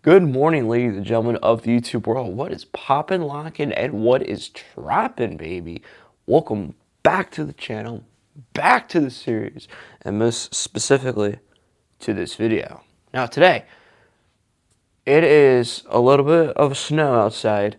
Good morning, ladies and gentlemen of the YouTube world. What is poppin', lockin', and what is trappin', baby? Welcome back to the channel, back to the series, and most specifically to this video. Now today, it is a little bit of snow outside.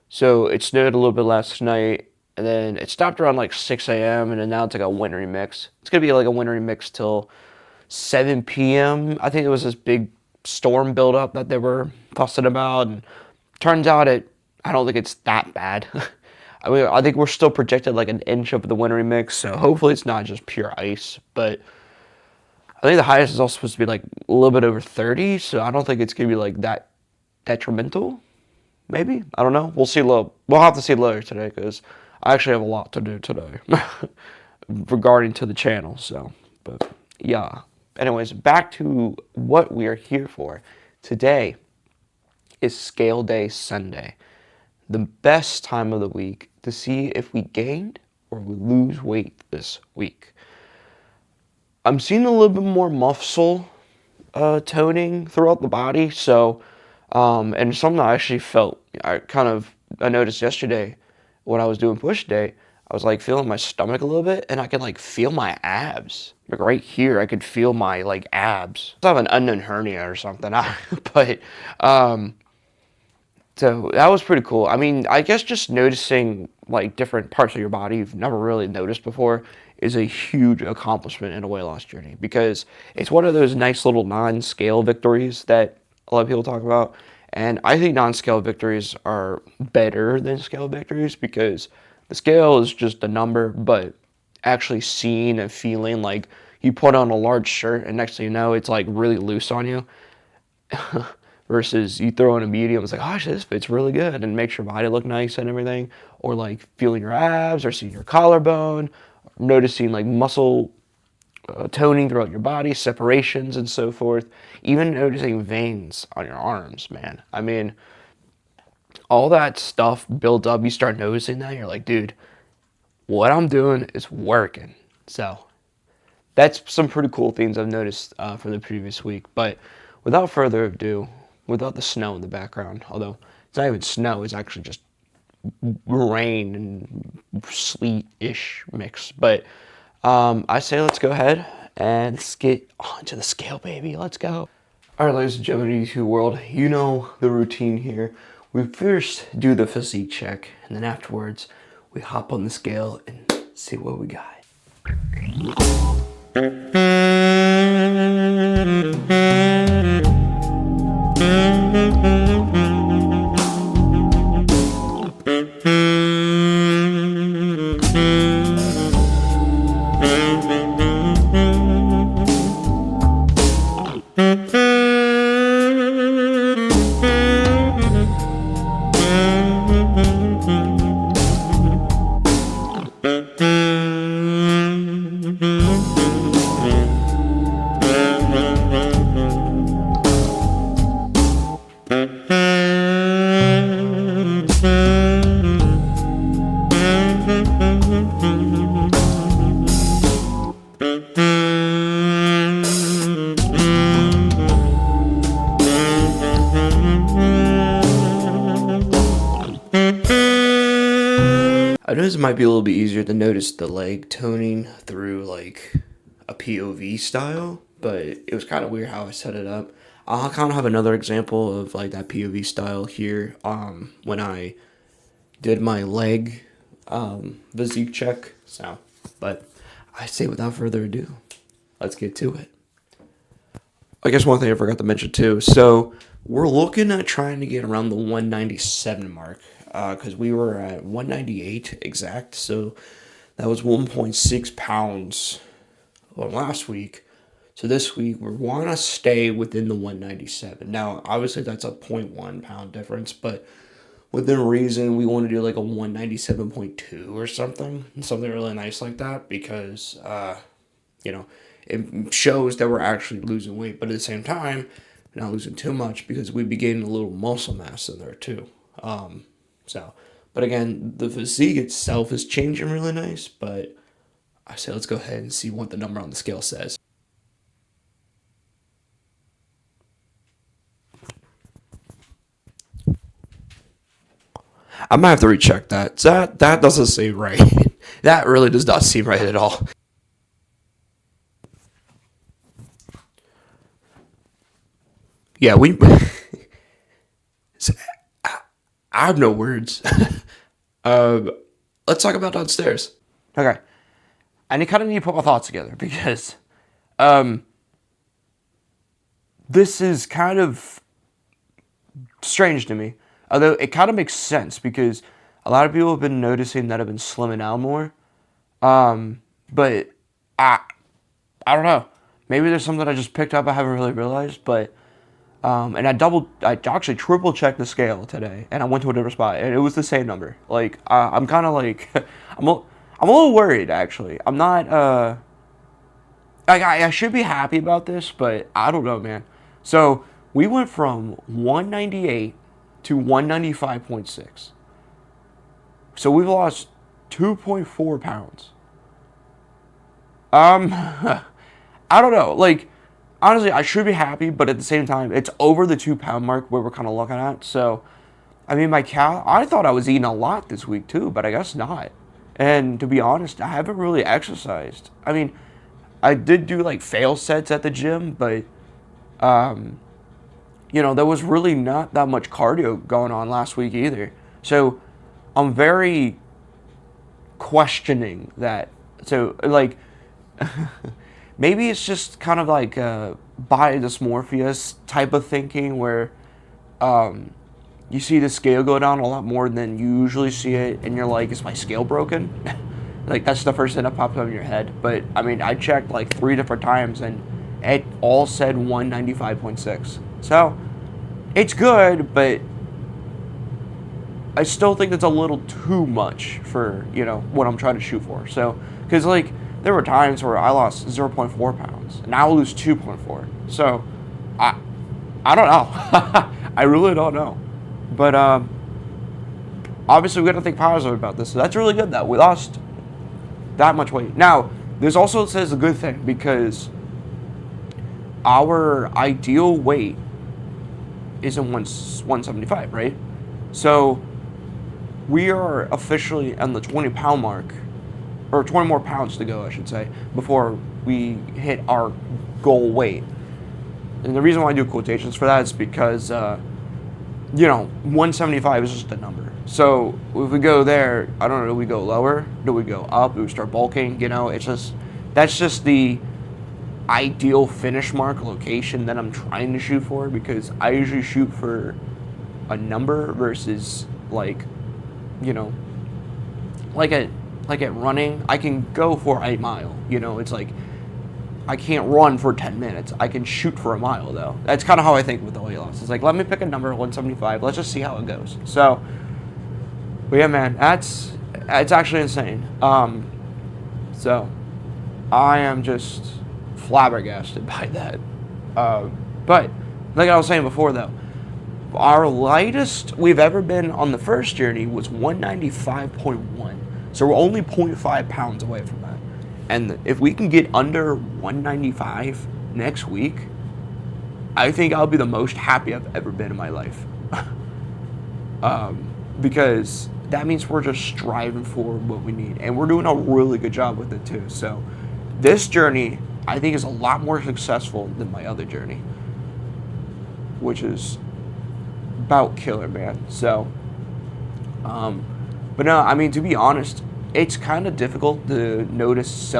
So it snowed a little bit last night, and then it stopped around like 6 a.m., and then now it's like a wintry mix. It's going to be like a wintry mix till 7 p.m. I think it was this big storm buildup that they were fussing about, and turns out I don't think it's that bad. I mean, I think we're still projected like an inch of the wintry mix, so hopefully it's not just pure ice, but I think the highest is also supposed to be like a little bit over 30, so I don't think it's going to be like that detrimental. Maybe, I don't know. We'll see. We'll have to see later today because I actually have a lot to do today regarding to the channel. So, but yeah. Anyways, back to what we are here for. Today is Scale Day Sunday, the best time of the week to see if we gained or we lose weight this week. I'm seeing a little bit more muscle toning throughout the body, so and something I actually felt, I noticed yesterday when I was doing push day, I was like feeling my stomach a little bit, and I could like feel my abs. Like right here, I could feel my like abs. I have an unknown hernia or something, but so that was pretty cool. I mean, I guess just noticing like different parts of your body you've never really noticed before is a huge accomplishment in a weight loss journey, because it's one of those nice little non-scale victories that a lot of people talk about. And I think non-scale victories are better than scale victories, because the scale is just a number, but actually seeing and feeling like you put on a large shirt and next thing you know, it's like really loose on you. Versus you throw in a medium, it's like, oh, this fits really good, and makes your body look nice and everything. Or like feeling your abs, or seeing your collarbone, noticing like muscle toning throughout your body, separations and so forth. Even noticing veins on your arms, man. I mean, all that stuff builds up. You start noticing that, you're like, dude, what I'm doing is working. So that's some pretty cool things I've noticed from the previous week. But without further ado, without the snow in the background, although it's not even snow, it's actually just rain and sleet-ish mix. But I say let's go ahead and let's get onto the scale, baby. Let's go. All right, ladies and gentlemen of the YouTube world, you know the routine here. We first do the physique check, and then afterwards, we hop on the scale and see what we got. I know this might be a little bit easier to notice the leg toning through like a POV style, but it was kind of weird how I set it up. I'll kind of have another example of like that POV style here when I did my leg physique check. So, but I say without further ado, let's get to it. I guess one thing I forgot to mention too. So we're looking at trying to get around the 197 mark, because we were at 198 exact. So that was 1.6 pounds last week. So this week we want to stay within the 197. Now, obviously that's a 0.1 pound difference, but within reason, we want to do like a 197.2 or something really nice like that, because you know, it shows that we're actually losing weight, but at the same time, not losing too much, because we'd be gaining a little muscle mass in there too. But again, the physique itself is changing really nice, but I say let's go ahead and see what the number on the scale says. I might have to recheck that. That doesn't seem right. That really does not seem right at all. Yeah, we. I have no words. um, let's talk about downstairs. Okay, and you kind of need to put my thoughts together because um, this is kind of strange to me. Although it kind of makes sense because a lot of people have been noticing that I've been slimming out more. But I I don't know. Maybe there's something I just picked up I haven't really realized. But and I actually triple checked the scale today, and I went to a different spot, and it was the same number. Like I'm kind of like I'm a little worried actually. I'm not I should be happy about this, but I don't know, man. So we went from 198 to 195.6. So we've lost 2.4 pounds. I don't know. Like, honestly, I should be happy, but at the same time, it's over the 2 pound mark where we're kind of looking at. So, I mean, I thought I was eating a lot this week too, but I guess not. And to be honest, I haven't really exercised. I mean, I did do like fail sets at the gym, but there was really not that much cardio going on last week either. So I'm very questioning that. So like maybe it's just kind of like a body dysmorphia type of thinking where you see the scale go down a lot more than you usually see it, and you're like, is my scale broken? Like that's the first thing that pops up in your head. But I mean, I checked like 3 different times and it all said 195.6. So it's good, but I still think that's a little too much for, what I'm trying to shoot for. So, because like there were times where I lost 0.4 pounds and now I lose 2.4. So I don't know. I really don't know. But obviously we got to think positive about this. So that's really good that we lost that much weight. Now, this also says a good thing because our ideal weight is in 175, right? So we are officially on the 20-pound mark, or 20 more pounds to go, I should say, before we hit our goal weight. And the reason why I do quotations for that is because 175 is just a number. So if we go there, I don't know, do we go lower? Do we go up? Do we start bulking? That's just the ideal finish mark location that I'm trying to shoot for, because I usually shoot for a number versus like at running, I can go for a mile. It's like I can't run for 10 minutes. I can shoot for a mile, though. That's kind of how I think with the weight loss. It's like, let me pick a number, 175. Let's just see how it goes. So, but yeah, man, it's actually insane. So I am just flabbergasted by that. But like I was saying before, though, our lightest we've ever been on the first journey was 195.1. So we're only 0.5 pounds away from that. And if we can get under 195 next week, I think I'll be the most happy I've ever been in my life. Because that means we're just striving for what we need. And we're doing a really good job with it too. So this journey, I think, is a lot more successful than my other journey, which is about killer, man. So, but no, I mean, to be honest, it's kind of difficult to notice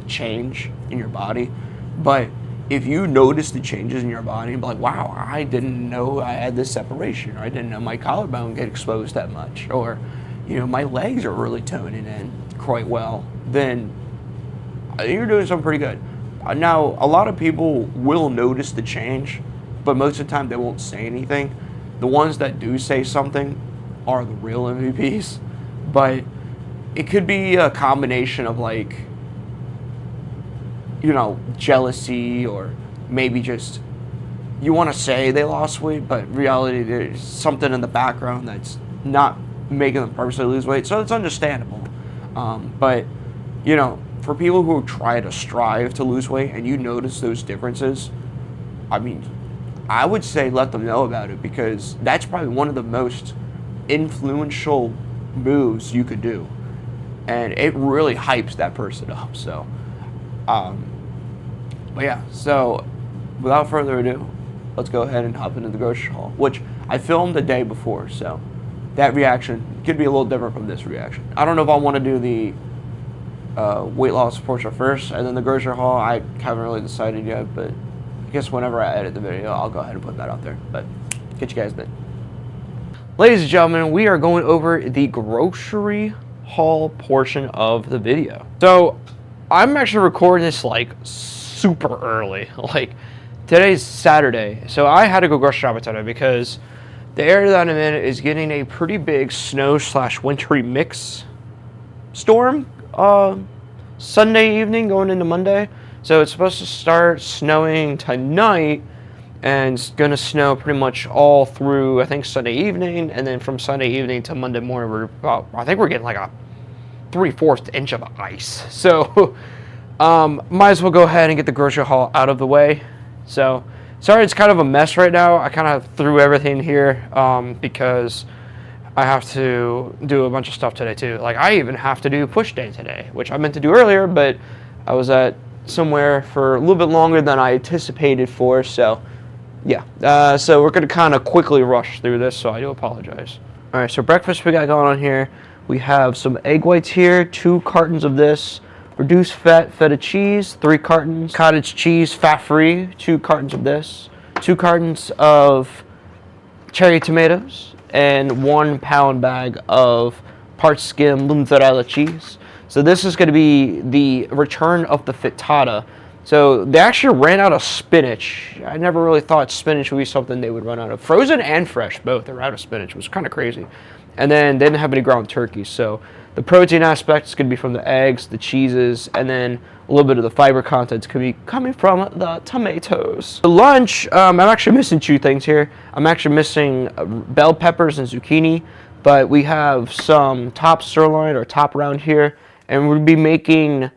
change in your body. But if you notice the changes in your body and be like, wow, I didn't know I had this separation, or I didn't know my collarbone get exposed that much, or my legs are really toning in quite well, then you're doing something pretty good. Now, a lot of people will notice the change, but most of the time they won't say anything. The ones that do say something are the real MVPs. But it could be a combination of jealousy, or maybe just you want to say they lost weight, but in reality there's something in the background that's not making them purposely lose weight. So it's understandable. But for people who try to strive to lose weight and you notice those differences, I mean, I would say let them know about it, because that's probably one of the most influential moves you could do, and it really hypes that person up. So, but yeah, so without further ado, let's go ahead and hop into the grocery haul, which I filmed the day before, so that reaction could be a little different from this reaction. I don't know if I want to do the weight loss portion first and then the grocery haul. I haven't really decided yet, but I guess whenever I edit the video, I'll go ahead and put that out there. But catch you guys then. Ladies and gentlemen, we are going over the grocery haul portion of the video. So I'm actually recording this like super early. Like today's Saturday, so I had to go grocery shopping today because the area that I'm in is getting a pretty big snow/wintry mix storm Sunday evening going into Monday. So it's supposed to start snowing tonight, and it's gonna snow pretty much all through, I think, Sunday evening, and then from Sunday evening to Monday morning, I think we're getting like a 3/4 inch of ice. So might as well go ahead and get the grocery haul out of the way. So sorry, it's kind of a mess right now. I kind of threw everything here because I have to do a bunch of stuff today too. Like I even have to do push day today, which I meant to do earlier, but I was at somewhere for a little bit longer than I anticipated for. So yeah, so we're gonna kind of quickly rush through this, so I do apologize. All right, so breakfast we got going on here. We have some egg whites here, 2 cartons of this. Reduced fat feta cheese, 3 cartons. Cottage cheese, fat-free, 2 cartons of this. 2 cartons of cherry tomatoes, and 1 pound bag of part skim mozzarella cheese. So this is going to be the return of the frittata. So they actually ran out of spinach. I never really thought spinach would be something they would run out of. Frozen and fresh, both. They're out of spinach. It was kind of crazy. And then they didn't have any ground turkey. So the protein aspect is going to be from the eggs, the cheeses, and then a little bit of the fiber content could be coming from the tomatoes. For lunch, I'm actually missing 2 things here. I'm actually missing bell peppers and zucchini, but we have some top sirloin or top round here, and we'll be making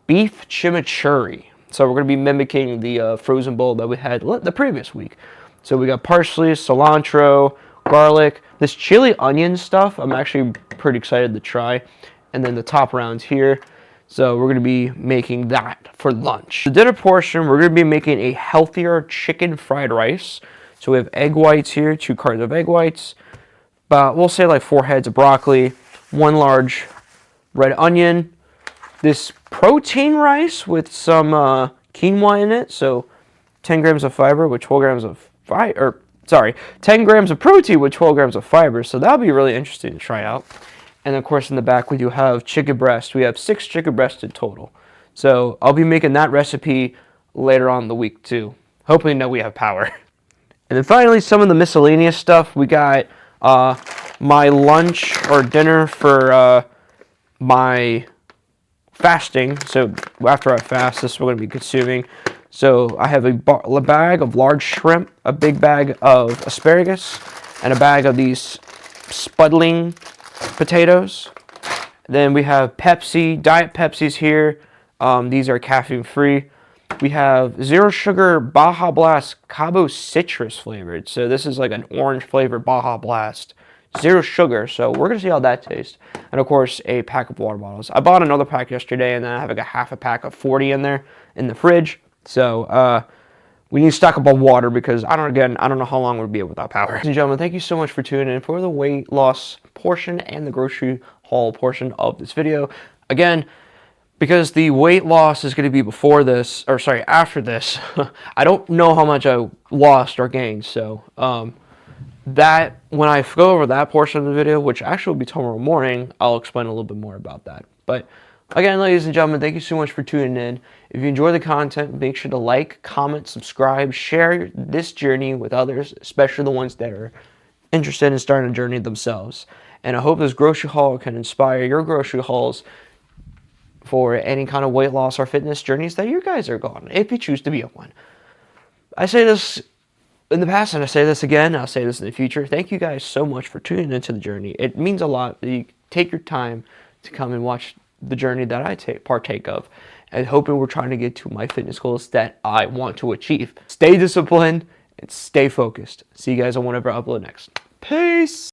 beef chimichurri. So we're going to be mimicking the frozen bowl that we had the previous week. So we got parsley, cilantro, garlic, this chili onion stuff I'm actually pretty excited to try, and then the top rounds here. So we're going to be making that for lunch. The dinner portion, we're going to be making a healthier chicken fried rice. So we have egg whites here, 2 cartons of egg whites, but we'll say like 4 heads of broccoli, 1 large red onion, this protein rice with some quinoa in it, so 10 grams of fiber with 12 grams of 10 grams of protein with 12 grams of fiber, so that'll be really interesting to try out. And of course in the back we do have chicken breast. We have 6 chicken breasts in total. So I'll be making that recipe later on in the week too. Hopefully now we have power. And then finally some of the miscellaneous stuff. We got my lunch or dinner for my fasting. So after I fast, this is what we're going to be consuming. So I have a bag of large shrimp, a big bag of asparagus, and a bag of these spuddling potatoes. Then we have Pepsi, Diet Pepsis here. These are caffeine free. We have zero sugar Baja Blast Cabo citrus flavored. So this is like an orange flavored Baja Blast. Zero sugar, so we're going to see how that tastes. And of course, a pack of water bottles. I bought another pack yesterday, and then I have like a half a pack of 40 in there in the fridge. So we need to stock up on water because I don't know how long we'll be without power. Ladies and gentlemen, thank you so much for tuning in for the weight loss portion and the grocery haul portion of this video. Again, because the weight loss is going to be after this, I don't know how much I lost or gained. So that when I go over that portion of the video, which actually will be tomorrow morning, I'll explain a little bit more about that. But again, ladies and gentlemen, thank you so much for tuning in. If you enjoy the content, make sure to like, comment, subscribe, share this journey with others, especially the ones that are interested in starting a journey themselves. And I hope this grocery haul can inspire your grocery hauls for any kind of weight loss or fitness journeys that you guys are going, if you choose to be on one. I say this in the past, and I say this again, I'll say this in the future. Thank you guys so much for tuning into the journey. It means a lot that you take your time to come and watch the journey that I partake of, and hoping we're trying to get to my fitness goals that I want to achieve. Stay disciplined and stay focused. See you guys on whatever I upload next. Peace!